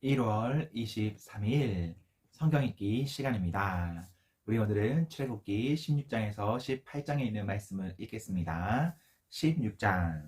1월 23일 성경 읽기 시간입니다. 우리 오늘은 출애굽기 16장에서 18장에 있는 말씀을 읽겠습니다. 16장.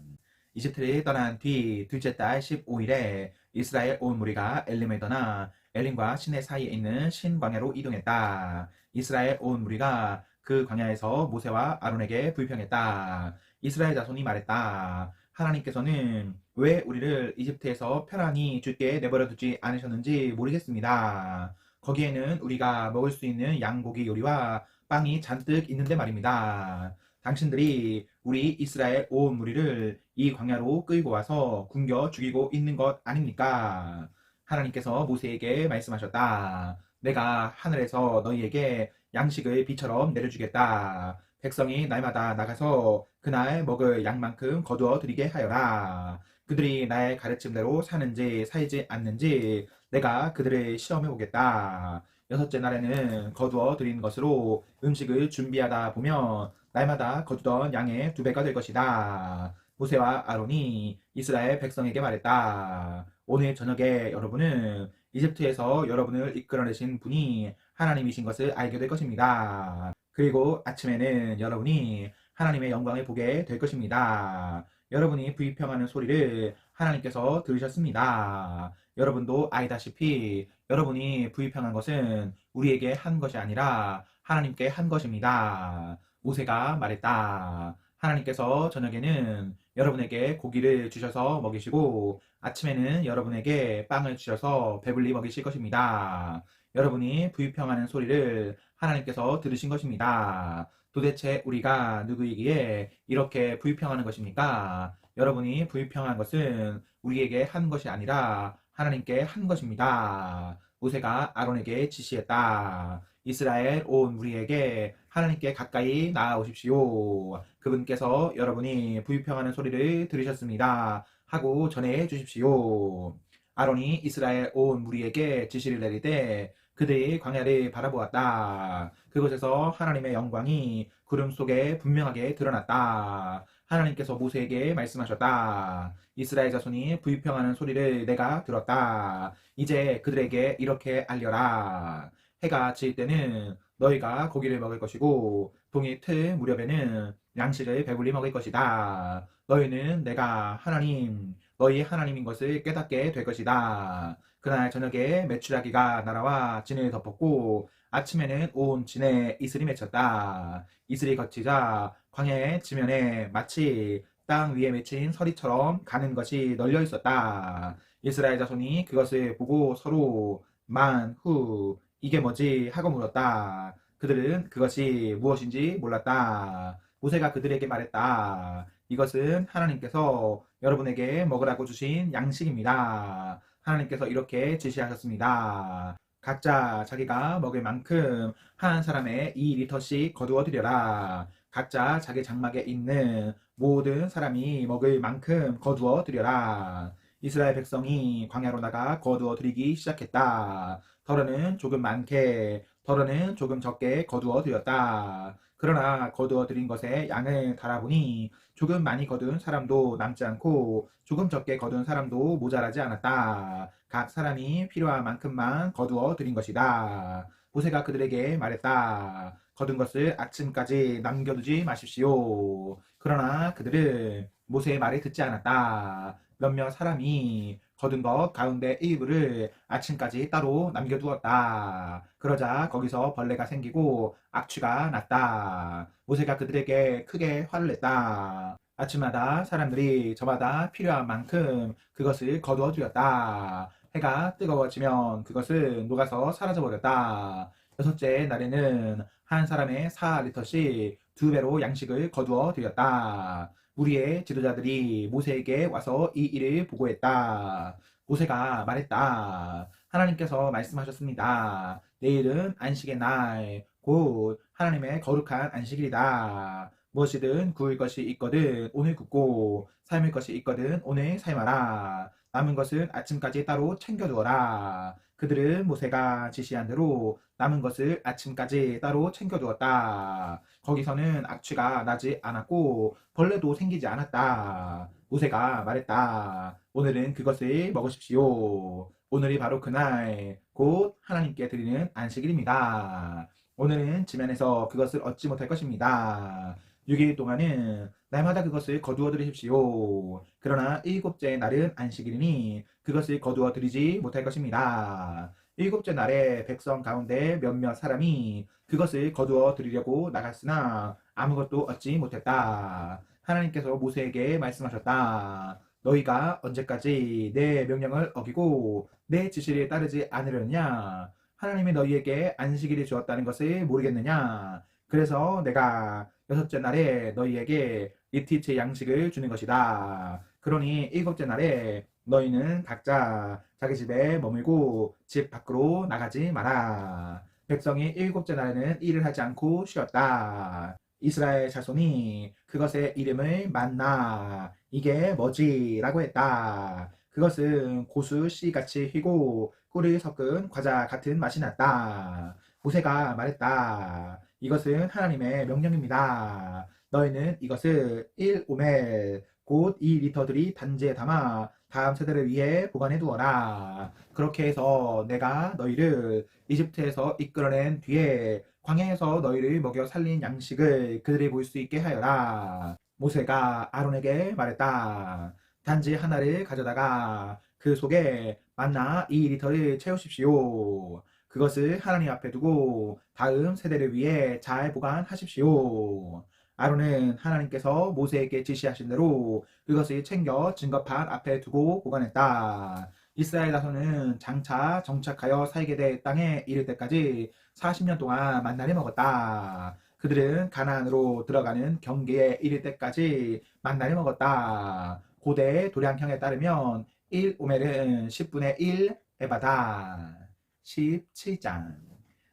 이집트를 떠난 뒤 둘째 달 15일에 이스라엘 온 무리가 엘림을 떠나 엘림과 시내 사이에 있는 신광야로 이동했다. 이스라엘 온 무리가 그 광야에서 모세와 아론에게 불평했다. 이스라엘 자손이 말했다. 하나님께서는 왜 우리를 이집트에서 편안히 죽게 내버려 두지 않으셨는지 모르겠습니다. 거기에는 우리가 먹을 수 있는 양고기 요리와 빵이 잔뜩 있는데 말입니다. 당신들이 우리 이스라엘 온 무리를 이 광야로 끌고 와서 굶겨 죽이고 있는 것 아닙니까? 하나님께서 모세에게 말씀하셨다. 내가 하늘에서 너희에게 양식을 비처럼 내려주겠다. 백성이 날마다 나가서 그날 먹을 양만큼 거두어 드리게 하여라. 그들이 나의 가르침대로 사는지 살지 않는지 내가 그들을 시험해 보겠다. 여섯째 날에는 거두어 드린 것으로 음식을 준비하다 보면 날마다 거두던 양의 2배가 될 것이다. 모세와 아론이 이스라엘 백성에게 말했다. 오늘 저녁에 여러분은 이집트에서 여러분을 이끌어내신 분이 하나님이신 것을 알게 될 것입니다. 그리고 아침에는 여러분이 하나님의 영광을 보게 될 것입니다. 여러분이 불평하는 소리를 하나님께서 들으셨습니다. 여러분도 알다시피 여러분이 불평한 것은 우리에게 한 것이 아니라 하나님께 한 것입니다. 모세가 말했다. 하나님께서 저녁에는 여러분에게 고기를 주셔서 먹이시고 아침에는 여러분에게 빵을 주셔서 배불리 먹이실 것입니다. 여러분이 불평하는 소리를 하나님께서 들으신 것입니다. 도대체 우리가 누구이기에 이렇게 불평하는 것입니까? 여러분이 불평한 것은 우리에게 한 것이 아니라 하나님께 한 것입니다. 모세가 아론에게 지시했다. 이스라엘 온 무리에게 하나님께 가까이 나아오십시오. 그분께서 여러분이 불평하는 소리를 들으셨습니다. 하고 전해 주십시오. 아론이 이스라엘 온 무리에게 지시를 내릴 때 그들이 광야를 바라보았다. 그곳에서 하나님의 영광이 구름 속에 분명하게 드러났다. 하나님께서 모세에게 말씀하셨다. 이스라엘 자손이 불평하는 소리를 내가 들었다. 이제 그들에게 이렇게 알려라. 해가 질 때는 너희가 고기를 먹을 것이고 동이 틀 무렵에는 양식을 배불리 먹을 것이다. 너희는 내가 하나님, 너희 하나님인 것을 깨닫게 될 것이다. 그날 저녁에 메추라기가 날아와 진을 덮었고 아침에는 온 진에 이슬이 맺혔다. 이슬이 걷히자 광야의 지면에 마치 땅 위에 맺힌 서리처럼 가는 것이 널려 있었다. 이스라엘 자손이 그것을 보고 서로 만후 이게 뭐지 하고 물었다. 그들은 그것이 무엇인지 몰랐다. 모세가 그들에게 말했다. 이것은 하나님께서 여러분에게 먹으라고 주신 양식입니다. 하나님께서 이렇게 지시하셨습니다. 각자 자기가 먹을 만큼 한 사람의 2리터씩 거두어 드려라. 각자 자기 장막에 있는 모든 사람이 먹을 만큼 거두어 드려라. 이스라엘 백성이 광야로 나가 거두어 드리기 시작했다. 더러는 조금 많게, 더러는 조금 적게 거두어 드렸다. 그러나 거두어 드린 것에 양을 달아보니 조금 많이 거둔 사람도 남지 않고 조금 적게 거둔 사람도 모자라지 않았다. 각 사람이 필요한 만큼만 거두어 드린 것이다. 모세가 그들에게 말했다. 거둔 것을 아침까지 남겨두지 마십시오. 그러나 그들은 모세의 말을 듣지 않았다. 몇몇 사람이 거둔 것 가운데 일부를 아침까지 따로 남겨두었다. 그러자 거기서 벌레가 생기고 악취가 났다. 모세가 그들에게 크게 화를 냈다. 아침마다 사람들이 저마다 필요한 만큼 그것을 거두어 드렸다. 해가 뜨거워지면 그것은 녹아서 사라져버렸다. 여섯째 날에는 한 사람의 4리터씩 2배로 양식을 거두어 드렸다. 우리의 지도자들이 모세에게 와서 이 일을 보고했다. 모세가 말했다. 하나님께서 말씀하셨습니다. 내일은 안식의 날, 곧 하나님의 거룩한 안식일이다. 무엇이든 구울 것이 있거든 오늘 굽고 삶을 것이 있거든 오늘 삶아라. 남은 것은 아침까지 따로 챙겨두어라. 그들은 모세가 지시한 대로 남은 것을 아침까지 따로 챙겨두었다. 거기서는 악취가 나지 않았고 벌레도 생기지 않았다. 모세가 말했다. 오늘은 그것을 먹으십시오. 오늘이 바로 그날 곧 하나님께 드리는 안식일입니다. 오늘은 지면에서 그것을 얻지 못할 것입니다. 6일 동안은 날마다 그것을 거두어 드리십시오. 그러나 일곱째 날은 안식일이니 그것을 거두어 드리지 못할 것입니다. 일곱째 날에 백성 가운데 몇몇 사람이 그것을 거두어 드리려고 나갔으나 아무것도 얻지 못했다. 하나님께서 모세에게 말씀하셨다. 너희가 언제까지 내 명령을 어기고 내 지시를 따르지 않으려느냐? 하나님이 너희에게 안식일을 주었다는 것을 모르겠느냐? 그래서 내가 여섯째 날에 너희에게 이틀째 양식을 주는 것이다. 그러니 일곱째 날에 너희는 각자 자기 집에 머물고 집 밖으로 나가지 마라. 백성이 일곱째 날에는 일을 하지 않고 쉬었다. 이스라엘 자손이 그것의 이름을 만나 이게 뭐지? 라고 했다. 그것은 고수 씨같이 희고 꿀을 섞은 과자 같은 맛이 났다. 모세가 말했다. 이것은 하나님의 명령입니다. 너희는 이것을 1오멜 곧 2리터들이 단지에 담아 다음 세대를 위해 보관해 두어라. 그렇게 해서 내가 너희를 이집트에서 이끌어낸 뒤에 광야에서 너희를 먹여 살린 양식을 그들이 볼 수 있게 하여라. 모세가 아론에게 말했다. 단지 하나를 가져다가 그 속에 만나 2리터를 채우십시오. 그것을 하나님 앞에 두고 다음 세대를 위해 잘 보관하십시오. 아론은 하나님께서 모세에게 지시하신 대로 그것을 챙겨 증거판 앞에 두고 보관했다. 이스라엘 자손은 장차 정착하여 살게 될 땅에 이를 때까지 40년 동안 만나를 먹었다. 그들은 가나안으로 들어가는 경계에 이를 때까지 만나를 먹었다. 고대 도량형에 따르면 1오멜은 10분의 1 에바다. 17장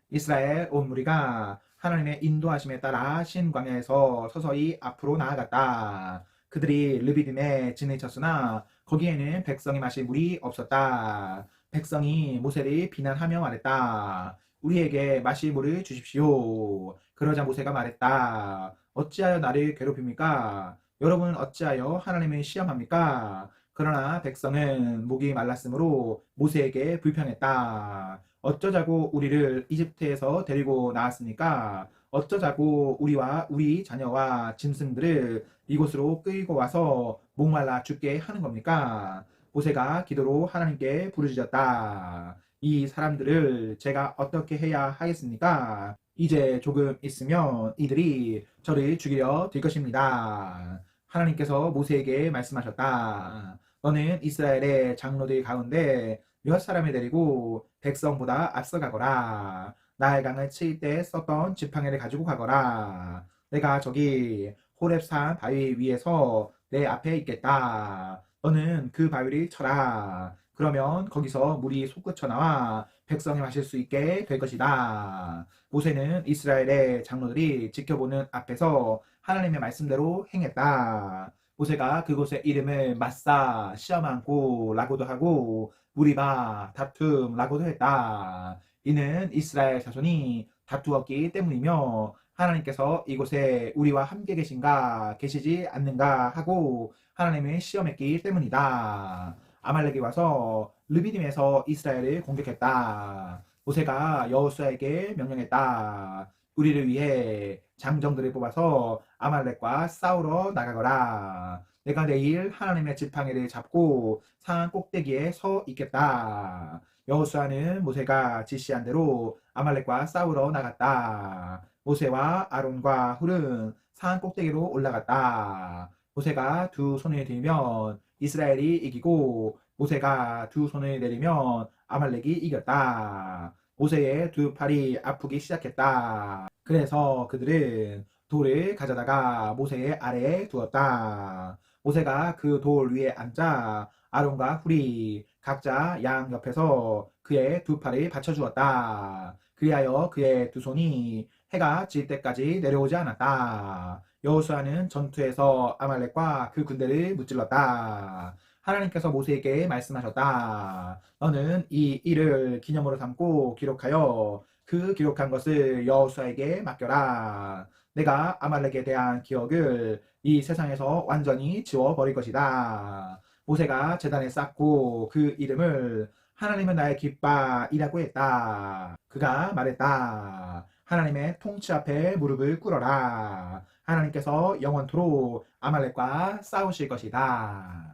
이스라엘 온 무리가 하나님의 인도하심에 따라 신광야에서 서서히 앞으로 나아갔다. 그들이 르비딤에 진을 쳤으나 거기에는 백성이 마실 물이 없었다. 백성이 모세를 비난하며 말했다. 우리에게 마실 물을 주십시오. 그러자 모세가 말했다. 어찌하여 나를 괴롭힙니까? 여러분은 어찌하여 하나님을 시험합니까? 그러나 백성은 목이 말랐으므로 모세에게 불평했다. 어쩌자고 우리를 이집트에서 데리고 나왔습니까? 어쩌자고 우리와 우리 자녀와 짐승들을 이곳으로 끌고 와서 목말라 죽게 하는 겁니까? 모세가 기도로 하나님께 부르짖었다. 이 사람들을 제가 어떻게 해야 하겠습니까? 이제 조금 있으면 이들이 저를 죽이려 들 것입니다. 하나님께서 모세에게 말씀하셨다. 너는 이스라엘의 장로들 가운데 몇 사람을 데리고 백성보다 앞서가거라. 나일강을 칠 때 썼던 지팡이를 가지고 가거라. 내가 저기 호렙산 바위 위에서 내 앞에 있겠다. 너는 그 바위를 쳐라. 그러면 거기서 물이 솟구쳐 나와 백성이 마실 수 있게 될 것이다. 모세는 이스라엘의 장로들이 지켜보는 앞에서 하나님의 말씀대로 행했다. 모세가 그곳의 이름을 마사, 시험한고 라고도 하고 무리바, 다툼 라고도 했다. 이는 이스라엘 자손이 다투었기 때문이며 하나님께서 이곳에 우리와 함께 계신가 계시지 않는가 하고 하나님을 시험했기 때문이다. 아말렉이 와서 르비딤에서 이스라엘을 공격했다. 모세가 여호수아에게 명령했다. 우리를 위해 장정들을 뽑아서 아말렉과 싸우러 나가거라. 내가 내일 하나님의 지팡이를 잡고 산 꼭대기에 서 있겠다. 여호수아는 모세가 지시한 대로 아말렉과 싸우러 나갔다. 모세와 아론과 훌은 산 꼭대기로 올라갔다. 모세가 두 손을 들면 이스라엘이 이기고 모세가 두 손을 내리면 아말렉이 이겼다. 모세의 두 팔이 아프기 시작했다. 그래서 그들은 돌을 가져다가 모세의 아래에 두었다. 모세가 그 돌 위에 앉아 아론과 훌이 각자 양 옆에서 그의 두 팔을 받쳐주었다. 그리하여 그의 두 손이 해가 질 때까지 내려오지 않았다. 여호수아는 전투에서 아말렉과 그 군대를 무찔렀다. 하나님께서 모세에게 말씀하셨다. 너는 이 일을 기념으로 삼고 기록하여 그 기록한 것을 여호수아에게 맡겨라. 내가 아말렉에 대한 기억을 이 세상에서 완전히 지워버릴 것이다. 모세가 제단에 쌓고 그 이름을 하나님은 나의 깃발이라고 했다. 그가 말했다. 하나님의 통치 앞에 무릎을 꿇어라. 하나님께서 영원토록 아말렉과 싸우실 것이다.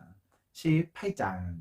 18장.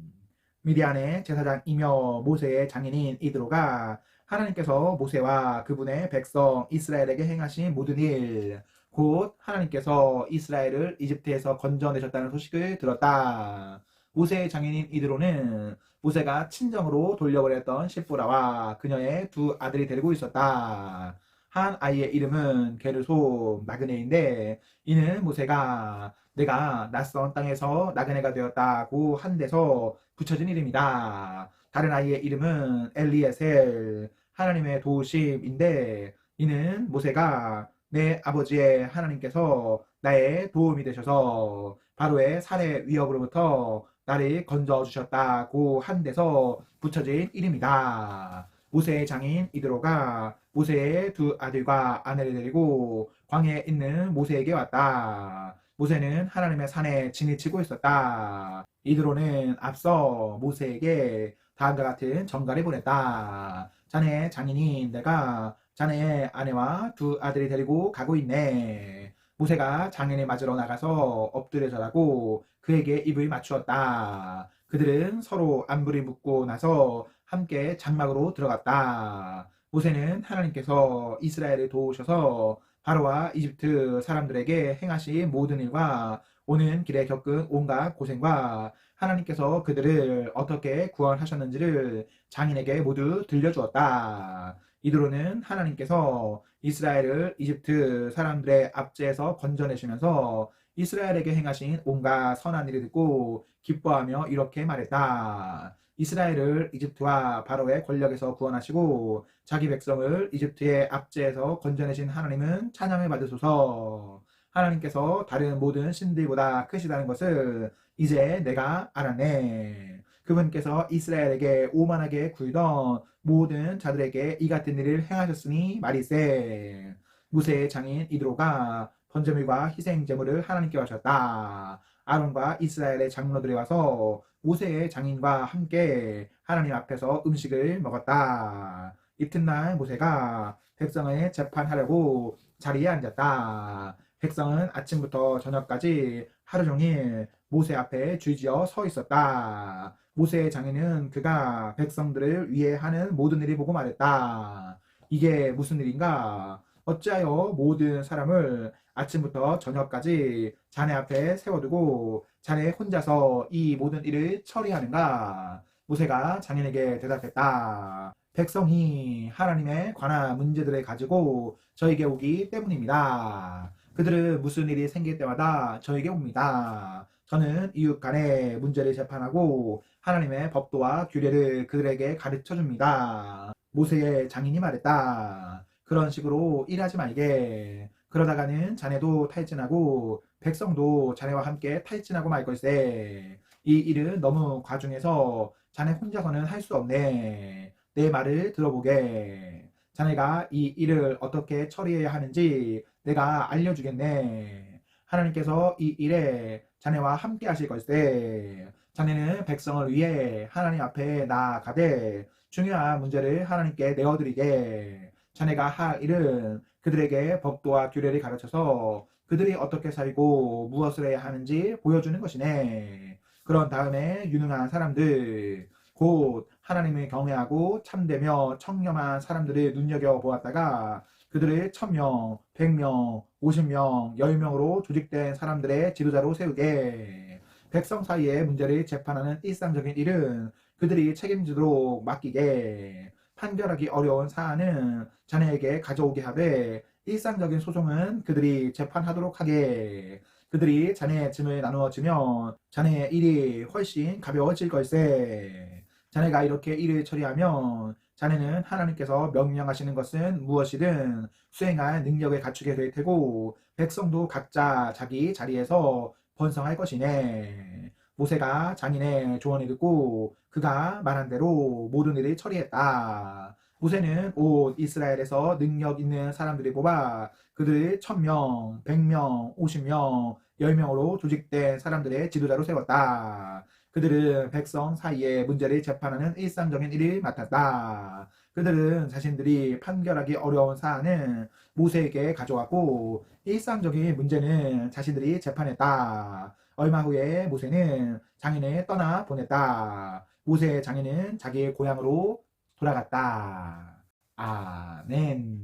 미디안의 제사장이며 모세의 장인인 이드로가 하나님께서 모세와 그분의 백성 이스라엘에게 행하신 모든 일, 곧 하나님께서 이스라엘을 이집트에서 건져내셨다는 소식을 들었다. 모세의 장인인 이드로는 모세가 친정으로 돌려보냈던 십보라와 그녀의 두 아들이 데리고 있었다. 한 아이의 이름은 게르솜 나그네인데, 이는 모세가 내가 낯선 땅에서 나그네가 되었다고 한 데서 붙여진 이름이다. 다른 아이의 이름은 엘리에셀, 하나님의 도우심인데, 이는 모세가 내 아버지의 하나님께서 나의 도움이 되셔서 바로의 살해 위협으로부터 나를 건져 주셨다고 한 데서 붙여진 이름이다. 모세의 장인 이드로가 모세의 두 아들과 아내를 데리고 광야에 있는 모세에게 왔다. 모세는 하나님의 산에 진을 치고 있었다. 이드로는 앞서 모세에게 다음과 같은 전갈을 보냈다. 자네 장인인 내가 자네의 아내와 두 아들을 데리고 가고 있네. 모세가 장인을 맞으러 나가서 엎드려 절하고 그에게 입을 맞추었다. 그들은 서로 안부를 묻고 나서 함께 장막으로 들어갔다. 모세는 하나님께서 이스라엘을 도우셔서 바로와 이집트 사람들에게 행하신 모든 일과 오는 길에 겪은 온갖 고생과 하나님께서 그들을 어떻게 구원하셨는지를 장인에게 모두 들려주었다. 이드로는 하나님께서 이스라엘을 이집트 사람들의 압제에서 건져내시면서 이스라엘에게 행하신 온갖 선한 일을 듣고 기뻐하며 이렇게 말했다. 이스라엘을 이집트와 바로의 권력에서 구원하시고 자기 백성을 이집트의 압제에서 건져내신 하나님은 찬양을 받으소서. 하나님께서 다른 모든 신들보다 크시다는 것을 이제 내가 알았네. 그분께서 이스라엘에게 오만하게 굴던 모든 자들에게 이 같은 일을 행하셨으니 말이세. 모세의 장인 이드로가 번제물과 희생제물을 하나님께 바쳤다. 아론과 이스라엘의 장로들이 와서 모세의 장인과 함께 하나님 앞에서 음식을 먹었다. 이튿날 모세가 백성을 재판하려고 자리에 앉았다. 백성은 아침부터 저녁까지 하루 종일 모세 앞에 줄지어 서 있었다. 모세의 장인은 그가 백성들을 위해 하는 모든 일을 보고 말했다. 이게 무슨 일인가? 어찌하여 모든 사람을 아침부터 저녁까지 자네 앞에 세워두고 자네 혼자서 이 모든 일을 처리하는가? 모세가 장인에게 대답했다. 백성이 하나님에 관한 문제들을 가지고 저에게 오기 때문입니다. 그들은 무슨 일이 생길 때마다 저에게 옵니다. 저는 이웃 간의 문제를 재판하고 하나님의 법도와 규례를 그들에게 가르쳐 줍니다. 모세의 장인이 말했다. 그런 식으로 일하지 말게. 그러다가는 자네도 탈진하고 백성도 자네와 함께 탈진하고 말 걸세. 이 일은 너무 과중해서 자네 혼자서는 할 수 없네. 내 말을 들어보게. 자네가 이 일을 어떻게 처리해야 하는지 내가 알려주겠네. 하나님께서 이 일에 자네와 함께 하실 걸세. 자네는 백성을 위해 하나님 앞에 나아가되 중요한 문제를 하나님께 내어드리게. 자네가 할 일은 그들에게 법도와 규례를 가르쳐서 그들이 어떻게 살고 무엇을 해야 하는지 보여주는 것이네. 그런 다음에 유능한 사람들, 곧 하나님을 경외하고 참되며 청렴한 사람들을 눈여겨보았다가 그들을 1000명, 100명, 50명, 10명으로 조직된 사람들의 지도자로 세우게. 백성 사이의 문제를 재판하는 일상적인 일은 그들이 책임지도록 맡기게. 판결하기 어려운 사안은 자네에게 가져오게 하되 일상적인 소송은 그들이 재판하도록 하게. 그들이 자네의 짐을 나누어 주면 자네의 일이 훨씬 가벼워질 걸세. 자네가 이렇게 일을 처리하면 자네는 하나님께서 명령하시는 것은 무엇이든 수행할 능력을 갖추게 될 테고 백성도 각자 자기 자리에서 번성할 것이네. 모세가 장인의 조언을 듣고 그가 말한 대로 모든 일을 처리했다. 모세는 온 이스라엘에서 능력 있는 사람들을 뽑아 그들을 1000명, 100명, 50명, 10명으로 조직된 사람들의 지도자로 세웠다. 그들은 백성 사이에 문제를 재판하는 일상적인 일을 맡았다. 그들은 자신들이 판결하기 어려운 사안을 모세에게 가져왔고 일상적인 문제는 자신들이 재판했다. 얼마 후에 모세는 장인을 떠나 보냈다. 모세의 장인은 자기의 고향으로 돌아갔다. 아멘.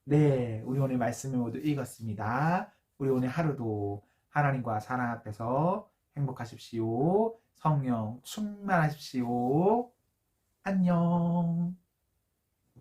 네, 우리 오늘 말씀을 모두 읽었습니다. 우리 오늘 하루도 하나님과 사랑 앞에서 행복하십시오. 성령 충만하십시오. 안녕.